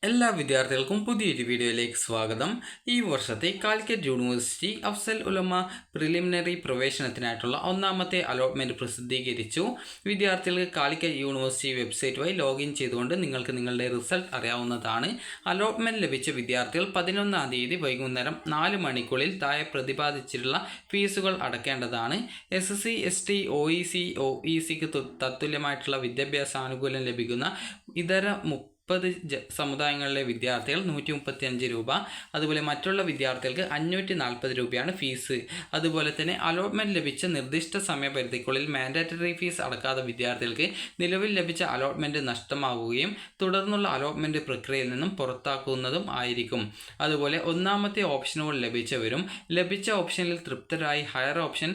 എല്ലാ വിദ്യാർത്ഥികൾക്കും പുതിയൊരു വീഡിയോയിലേക്ക് സ്വാഗതം. ഈ വർഷത്തെ കാലിക്കറ്റ് യൂണിവേഴ്സിറ്റി അഫ്സൽ ഉലമ പ്രിലിമിനറി പ്രവേശനത്തിനായിട്ടുള്ള ഒന്നാമത്തെ അലോട്ട്മെൻറ്റ് പ്രസിദ്ധീകരിച്ചു. വിദ്യാർത്ഥികൾക്ക് കാലിക്കറ്റ് യൂണിവേഴ്സിറ്റി വെബ്സൈറ്റ് വഴി ലോഗിൻ ചെയ്തുകൊണ്ട് നിങ്ങൾക്ക് നിങ്ങളുടെ റിസൾട്ട് അറിയാവുന്നതാണ്. അലോട്ട്മെൻറ്റ് ലഭിച്ച വിദ്യാർത്ഥികൾ 11-ാം തീയതി വൈകുന്നേരം 4 മണിക്കുള്ളിൽ താഴെ പ്രതിപാദിച്ചിട്ടുള്ള ഫീസുകൾ അടയ്ക്കേണ്ടതാണ്. SSC, ST, OEC, OECക്ക് തത്തുല്യമായിട്ടുള്ള വിദ്യാഭ്യാസ ആനുകൂല്യം ലഭിക്കുന്ന ഇതര 30 സമുദായങ്ങളിലെ വിദ്യാർത്ഥികൾ 135 രൂപ, അതുപോലെ മറ്റുള്ള വിദ്യാർത്ഥികൾക്ക് 540 രൂപയാണ് ഫീസ്. അതുപോലെ തന്നെ അലോട്ട്മെൻറ്റ് ലഭിച്ച നിർദ്ദിഷ്ട സമയപരിധിക്കുള്ളിൽ മാൻഡേറ്ററി ഫീസ് അടക്കാത്ത വിദ്യാർത്ഥികൾക്ക് നിലവിൽ ലഭിച്ച അലോട്ട്മെൻറ്റ് നഷ്ടമാവുകയും തുടർന്നുള്ള അലോട്ട്മെൻറ്റ് പ്രക്രിയയിൽ നിന്നും പുറത്താക്കുന്നതും ആയിരിക്കും. അതുപോലെ ഒന്നാമത്തെ ഓപ്ഷനുകൾ ലഭിച്ചവരും ലഭിച്ച ഓപ്ഷനിൽ തൃപ്തരായി ഹയർ ഓപ്ഷൻ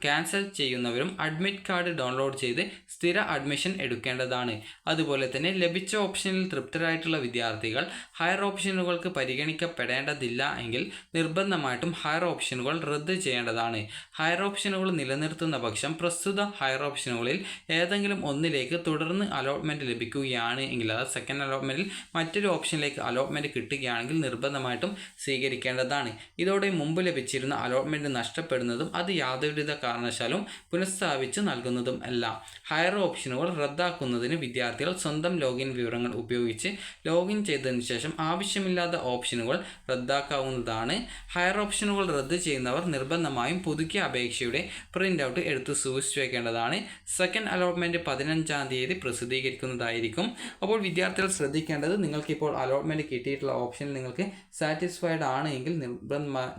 ക്യാൻസൽ ചെയ്യുന്നവരും അഡ്മിറ്റ് കാർഡ് ഡൗൺലോഡ് ചെയ്ത് സ്ഥിര അഡ്മിഷൻ എടുക്കേണ്ടതാണ്. അതുപോലെ തന്നെ ലഭിച്ച ഓപ്ഷനിൽ തൃപ്തരായിട്ടുള്ള വിദ്യാർത്ഥികൾ ഹയർ ഓപ്ഷനുകൾക്ക് പരിഗണിക്കപ്പെടേണ്ടതില്ല എങ്കിൽ നിർബന്ധമായിട്ടും ഹയർ ഓപ്ഷനുകൾ റദ്ദ് ചെയ്യേണ്ടതാണ്. ഹയർ ഓപ്ഷനുകൾ നിലനിർത്തുന്ന പക്ഷം പ്രസ്തുത ഹയർ ഓപ്ഷനുകളിൽ ഏതെങ്കിലും ഒന്നിലേക്ക് തുടർന്ന് അലോട്ട്മെൻറ്റ് ലഭിക്കുകയാണ് എങ്കിൽ, അതായത് സെക്കൻഡ് അലോട്ട്മെൻറ്റിൽ മറ്റൊരു ഓപ്ഷനിലേക്ക് അലോട്ട്മെൻറ്റ് കിട്ടുകയാണെങ്കിൽ നിർബന്ധമായിട്ടും സ്വീകരിക്കേണ്ടതാണ്. ഇതോടെ മുമ്പ് ലഭിച്ചിരുന്ന അലോട്ട്മെൻറ്റ് നഷ്ടപ്പെടുന്നതും അത് യാതൊരുവിധ കാരണവശാലും പുനഃസ്ഥാപിച്ച് നൽകുന്നതും അല്ല. ഹയർ ഓപ്ഷനുകൾ റദ്ദാക്കുന്നതിന് വിദ്യാർത്ഥികൾ സ്വന്തം ലോഗിൻ വിവരങ്ങൾ ഉപയോഗിച്ച് ലോഗിൻ ചെയ്തതിനു ശേഷം ആവശ്യമില്ലാത്ത ഓപ്ഷനുകൾ റദ്ദാക്കാവുന്നതാണ്. ഹയർ ഓപ്ഷനുകൾ റദ്ദ് ചെയ്യുന്നവർ നിർബന്ധമായും പുതുക്കിയ അപേക്ഷയുടെ പ്രിൻ്റ് ഔട്ട് എടുത്ത് സൂക്ഷിച്ചു വയ്ക്കേണ്ടതാണ്. സെക്കൻഡ് അലോട്ട്മെൻറ്റ് 15-ാം തീയതി പ്രസിദ്ധീകരിക്കുന്നതായിരിക്കും. അപ്പോൾ വിദ്യാർത്ഥികൾ ശ്രദ്ധിക്കേണ്ടത്, നിങ്ങൾക്കിപ്പോൾ അലോട്ട്മെൻറ്റ് കിട്ടിയിട്ടുള്ള ഓപ്ഷനിൽ നിങ്ങൾക്ക് സാറ്റിസ്ഫൈഡ് ആണ് എങ്കിൽ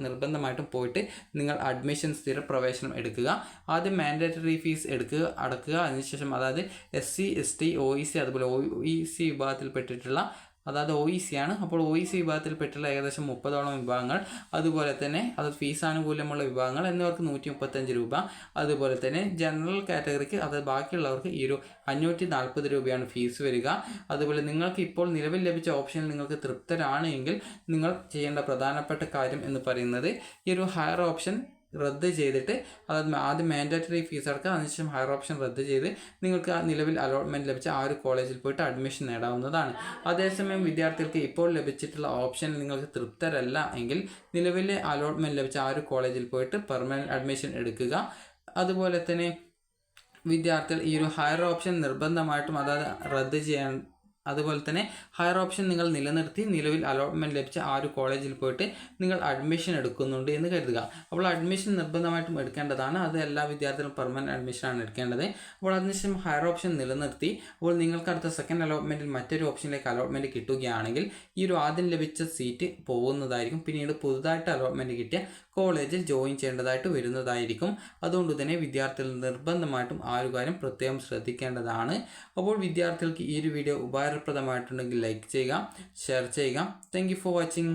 നിർബന്ധമായിട്ടും പോയിട്ട് നിങ്ങൾ അഡ്മിഷൻ സ്ഥിര പ്രവേശനം എടുക്കുക. ആദ്യം മാൻഡേറ്ററി ഫീസ് അടക്കുക. അതിനുശേഷം അതായത് SC, ST, OEC അതുപോലെ OEC വിഭാഗത്തിൽപ്പെട്ടിട്ടുള്ള, അതായത് OEC ആണ്. അപ്പോൾ OEC വിഭാഗത്തിൽപ്പെട്ടുള്ള ഏകദേശം 30ഓളം വിഭാഗങ്ങൾ, അതുപോലെ തന്നെ അത് ഫീസ് ആനുകൂല്യമുള്ള വിഭാഗങ്ങൾ എന്നിവർക്ക് 135 രൂപ, അതുപോലെ തന്നെ ജനറൽ കാറ്റഗറിക്ക്, അതായത് ബാക്കിയുള്ളവർക്ക് 540 രൂപയാണ് ഫീസ് വരിക. അതുപോലെ നിങ്ങൾക്ക് ഇപ്പോൾ നിലവിൽ ലഭിച്ച ഓപ്ഷനിൽ നിങ്ങൾക്ക് തൃപ്തരാണ് എങ്കിൽ നിങ്ങൾ ചെയ്യേണ്ട പ്രധാനപ്പെട്ട കാര്യം എന്ന് പറയുന്നത്, ഈ ഒരു ഹയർ ഓപ്ഷൻ റദ്ദ് ചെയ്തിട്ട്, അതായത് ആദ്യം മാൻഡേറ്ററി ഫീസ് അടക്കുക, അതിനുശേഷം ഹയർ ഓപ്ഷൻ റദ്ദ് ചെയ്ത് നിങ്ങൾക്ക് നിലവിൽ അലോട്ട്മെൻറ്റ് ലഭിച്ച ആ ഒരു കോളേജിൽ പോയിട്ട് അഡ്മിഷൻ നേടാവുന്നതാണ്. അതേസമയം വിദ്യാർത്ഥികൾക്ക് ഇപ്പോൾ ലഭിച്ചിട്ടുള്ള ഓപ്ഷനിൽ നിങ്ങൾക്ക് തൃപ്തരല്ല എങ്കിൽ നിലവിലെ അലോട്ട്മെൻറ്റ് ലഭിച്ച ആ ഒരു കോളേജിൽ പോയിട്ട് പെർമനൻറ്റ് അഡ്മിഷൻ എടുക്കുക. അതുപോലെ തന്നെ വിദ്യാർത്ഥികൾ ഈ ഒരു ഹയർ ഓപ്ഷൻ നിർബന്ധമായിട്ടും അതായത് റദ്ദ് ചെയ്യാൻ, അതുപോലെ തന്നെ ഹയർ ഓപ്ഷൻ നിങ്ങൾ നിലനിർത്തി നിലവിൽ അലോട്ട്മെൻറ്റ് ലഭിച്ച ആ ഒരു കോളേജിൽ പോയിട്ട് നിങ്ങൾ അഡ്മിഷൻ എടുക്കുന്നുണ്ട് എന്ന് കരുതുക. അപ്പോൾ അഡ്മിഷൻ നിർബന്ധമായിട്ടും എടുക്കേണ്ടതാണ്. അത് എല്ലാ വിദ്യാർത്ഥികളും പെർമനൻറ്റ് അഡ്മിഷനാണ് എടുക്കേണ്ടത്. അപ്പോൾ അതിനുശേഷം ഹയർ ഓപ്ഷൻ നിലനിർത്തി അപ്പോൾ നിങ്ങൾക്ക് അടുത്ത സെക്കൻഡ് അലോട്ട്മെൻറ്റിൽ മറ്റൊരു ഓപ്ഷനിലേക്ക് അലോട്ട്മെൻറ്റ് കിട്ടുകയാണെങ്കിൽ ഈ ഒരു ആദ്യം ലഭിച്ച സീറ്റ് പോകുന്നതായിരിക്കും. പിന്നീട് പുതുതായിട്ട് അലോട്ട്മെൻറ്റ് കിട്ടിയ കോളേജിൽ ജോയിൻ ചെയ്യേണ്ടതായിട്ട് വരുന്നതായിരിക്കും. അതുകൊണ്ട് തന്നെ വിദ്യാർത്ഥികൾ നിർബന്ധമായിട്ടും ആ ഒരു കാര്യം പ്രത്യേകം ശ്രദ്ധിക്കേണ്ടതാണ്. അപ്പോൾ വിദ്യാർത്ഥികൾക്ക് ഈ ഒരു വീഡിയോ ഉപകാരപ്രദമായിട്ടുണ്ടെങ്കിൽ ലൈക്ക് ചെയ്യുക, ഷെയർ ചെയ്യുക. Thank you for watching.